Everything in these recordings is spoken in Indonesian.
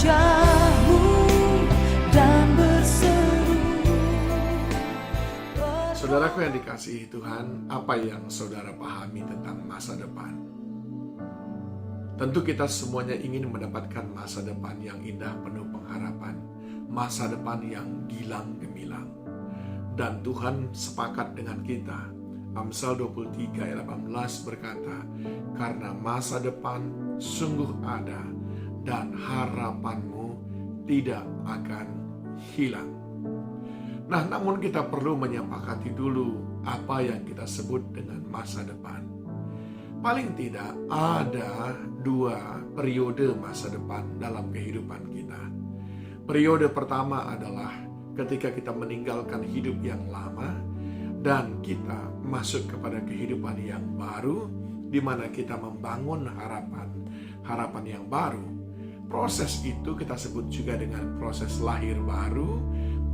wajah-Mu dan berseru. Saudaraku yang dikasihi Tuhan, apa yang saudara pahami tentang masa depan? Tentu kita semuanya ingin mendapatkan masa depan yang indah penuh pengharapan, masa depan yang gilang gemilang. Dan Tuhan sepakat dengan kita. Amsal 23 ayat 18 berkata, karena masa depan sungguh ada dan harapanmu tidak akan hilang. Nah, namun kita perlu menyepakati dulu apa yang kita sebut dengan masa depan. Paling tidak ada 2 periode masa depan dalam kehidupan kita. Periode pertama adalah ketika kita meninggalkan hidup yang lama dan kita masuk kepada kehidupan yang baru, di mana kita membangun harapan yang baru. Proses itu kita sebut juga dengan proses lahir baru,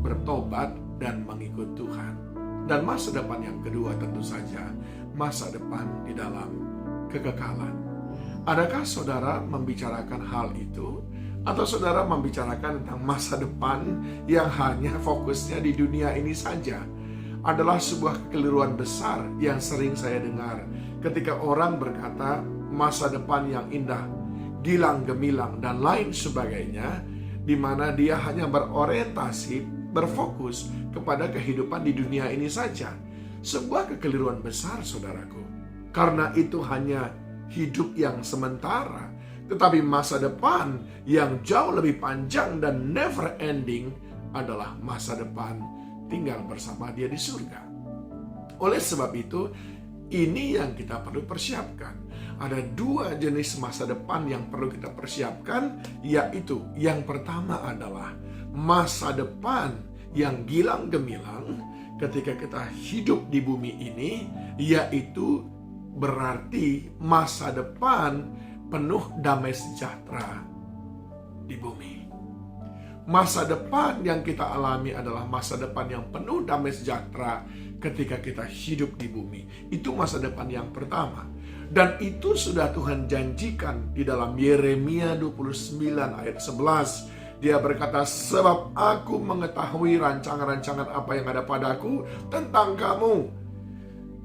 bertobat, dan mengikut Tuhan. Dan masa depan yang kedua tentu saja masa depan di dalam kekekalan. Adakah saudara membicarakan hal itu? Atau saudara membicarakan tentang masa depan yang hanya fokusnya di dunia ini saja? Adalah sebuah kekeliruan besar yang sering saya dengar ketika orang berkata masa depan yang indah, gilang gemilang, dan lain sebagainya, di mana dia hanya berfokus kepada kehidupan di dunia ini saja. Sebuah kekeliruan besar, saudaraku. Karena itu hanya hidup yang sementara, tetapi masa depan yang jauh lebih panjang dan never ending adalah masa depan tinggal bersama Dia di surga. Oleh sebab itu, ini yang kita perlu persiapkan. Ada 2 jenis masa depan yang perlu kita persiapkan, yaitu yang pertama adalah masa depan yang gilang gemilang ketika kita hidup di bumi ini, yaitu berarti masa depan penuh damai sejahtera di bumi. Masa depan yang kita alami adalah masa depan yang penuh damai sejahtera ketika kita hidup di bumi. Itu masa depan yang pertama. Dan itu sudah Tuhan janjikan di dalam Yeremia 29 ayat 11. Dia berkata, sebab aku mengetahui rancangan-rancangan apa yang ada padaku tentang kamu.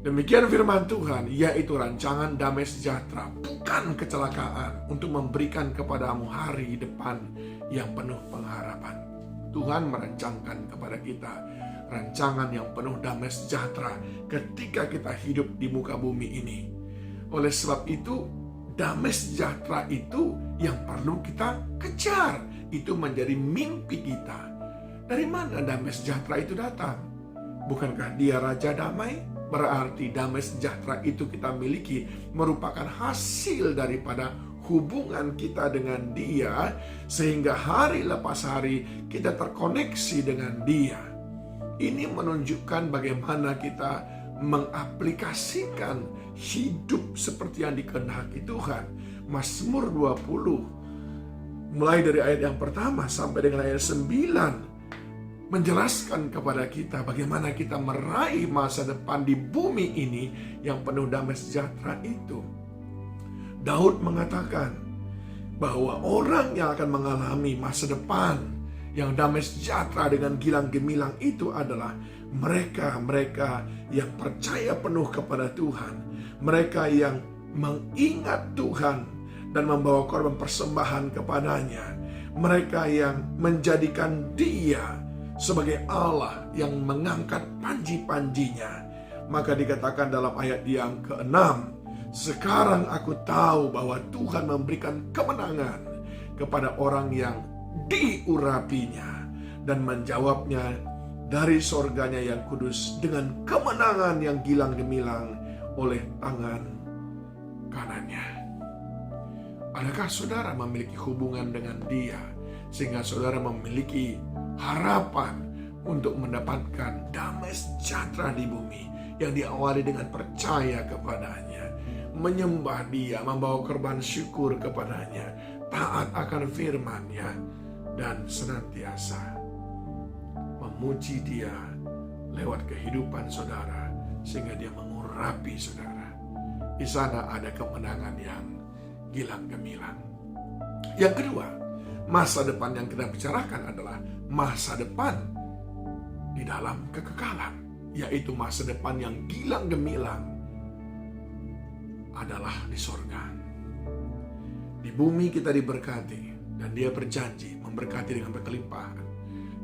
Demikian firman Tuhan, yaitu rancangan damai sejahtera, bukan kecelakaan, untuk memberikan kepadamu hari depan yang penuh pengharapan. Tuhan merancangkan kepada kita rancangan yang penuh damai sejahtera ketika kita hidup di muka bumi ini. Oleh sebab itu, damai sejahtera itu yang perlu kita kejar. Itu menjadi mimpi kita. Dari mana damai sejahtera itu datang? Bukankah Dia Raja Damai? Berarti damai sejahtera itu kita miliki merupakan hasil daripada hubungan kita dengan Dia, sehingga hari lepas hari kita terkoneksi dengan Dia. Ini menunjukkan bagaimana kita mengaplikasikan hidup seperti yang dikehendaki Tuhan. Mazmur 20 mulai dari ayat yang pertama sampai dengan ayat 9 menjelaskan kepada kita bagaimana kita meraih masa depan di bumi ini yang penuh damai sejahtera itu. Daud mengatakan bahwa orang yang akan mengalami masa depan yang damai sejahtera dengan gilang gemilang itu adalah mereka yang percaya penuh kepada Tuhan, mereka yang mengingat Tuhan dan membawa korban persembahan kepadanya, mereka yang menjadikan Dia sebagai Allah yang mengangkat panji-panjinya. Maka dikatakan dalam ayat yang ke-6, sekarang aku tahu bahwa Tuhan memberikan kemenangan kepada orang yang diurapinya dan menjawabnya dari sorganya yang kudus dengan kemenangan yang gilang gemilang oleh tangan kanannya. Adakah saudara memiliki hubungan dengan Dia sehingga saudara memiliki harapan untuk mendapatkan damai sejahtera di bumi yang diawali dengan percaya kepadanya, menyembah Dia, membawa korban syukur kepadanya, taat akan firman-Nya, dan senantiasa memuji Dia lewat kehidupan saudara sehingga Dia mengurapi saudara. Di sana ada kemenangan yang gilang gemilang. Yang kedua, Masa depan yang kita bicarakan adalah masa depan di dalam kekekalan, yaitu masa depan yang gilang gemilang adalah di sorga. Di bumi kita diberkati, dan Dia berjanji memberkati dengan berkelimpahan.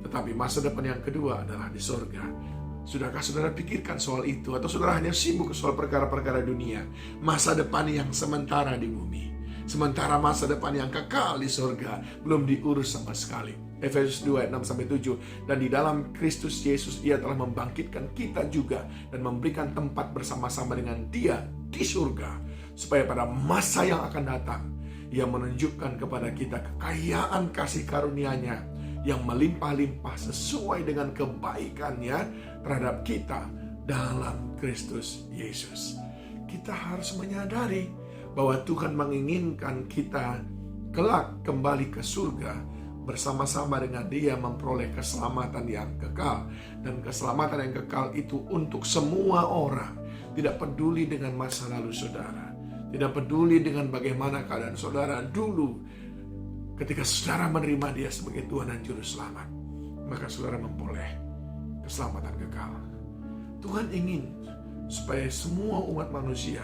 Tetapi masa depan yang kedua adalah di sorga. Sudahkah saudara pikirkan soal itu? Atau saudara hanya sibuk soal perkara-perkara dunia? Masa depan yang sementara di bumi, sementara masa depan yang kekal di sorga belum diurus sama sekali. Efesus 2 ayat 6-7. Dan di dalam Kristus Yesus Ia telah membangkitkan kita juga dan memberikan tempat bersama-sama dengan Dia di surga, supaya pada masa yang akan datang Ia menunjukkan kepada kita kekayaan kasih karunia-Nya yang melimpah-limpah sesuai dengan kebaikan-Nya terhadap kita dalam Kristus Yesus. Kita harus menyadari bahwa Tuhan menginginkan kita kelak kembali ke surga bersama-sama dengan Dia memperoleh keselamatan yang kekal. Dan keselamatan yang kekal itu untuk semua orang. Tidak peduli dengan masa lalu saudara, tidak peduli dengan bagaimana keadaan saudara dulu ketika saudara menerima Dia sebagai Tuhan dan Juru Selamat, maka saudara memperoleh keselamatan kekal. Tuhan ingin supaya semua umat manusia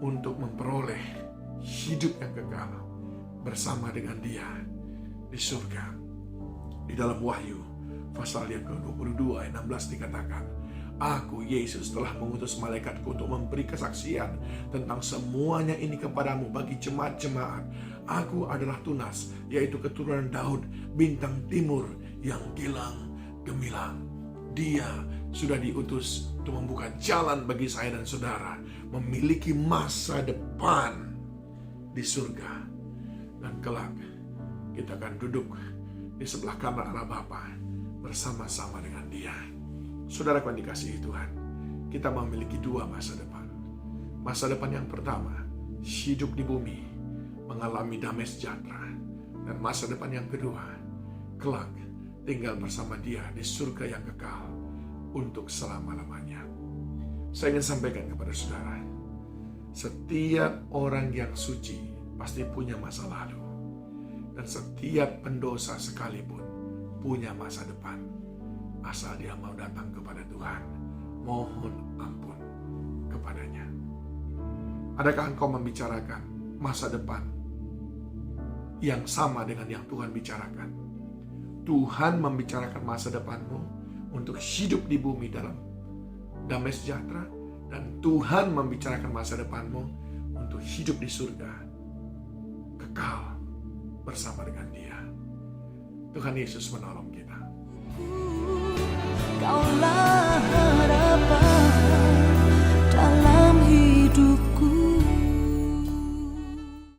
untuk memperoleh hidup yang kekal bersama dengan Dia di surga. Di dalam Wahyu pasal yang ke-22 ayat 16 dikatakan, Aku, Yesus, telah mengutus malaikatku untuk memberi kesaksian tentang semuanya ini kepadamu bagi jemaat-jemaat. Aku adalah Tunas, yaitu keturunan Daud, bintang timur yang gilang gemilang. Dia sudah diutus untuk membuka jalan bagi saya dan saudara memiliki masa depan di surga. Dan kelak kita akan duduk di sebelah kanan Allah Bapa bersama-sama dengan Dia. Saudara yang dikasihi Tuhan, kita memiliki dua masa depan. Masa depan yang pertama, hidup di bumi, mengalami damai sejahtera. Dan masa depan yang kedua, kelak tinggal bersama Dia di surga yang kekal untuk selama-lamanya. Saya ingin sampaikan kepada saudara, setiap orang yang suci pasti punya masa lalu. Dan setiap pendosa sekalipun punya masa depan, asal dia mau datang kepada Tuhan, mohon ampun kepadanya. Adakah engkau membicarakan masa depan yang sama dengan yang Tuhan bicarakan? Tuhan membicarakan masa depanmu untuk hidup di bumi dalam damai sejahtera, dan Tuhan membicarakan masa depanmu untuk hidup di surga kekal bersama dengan Dia. Tuhan Yesus menolong kita.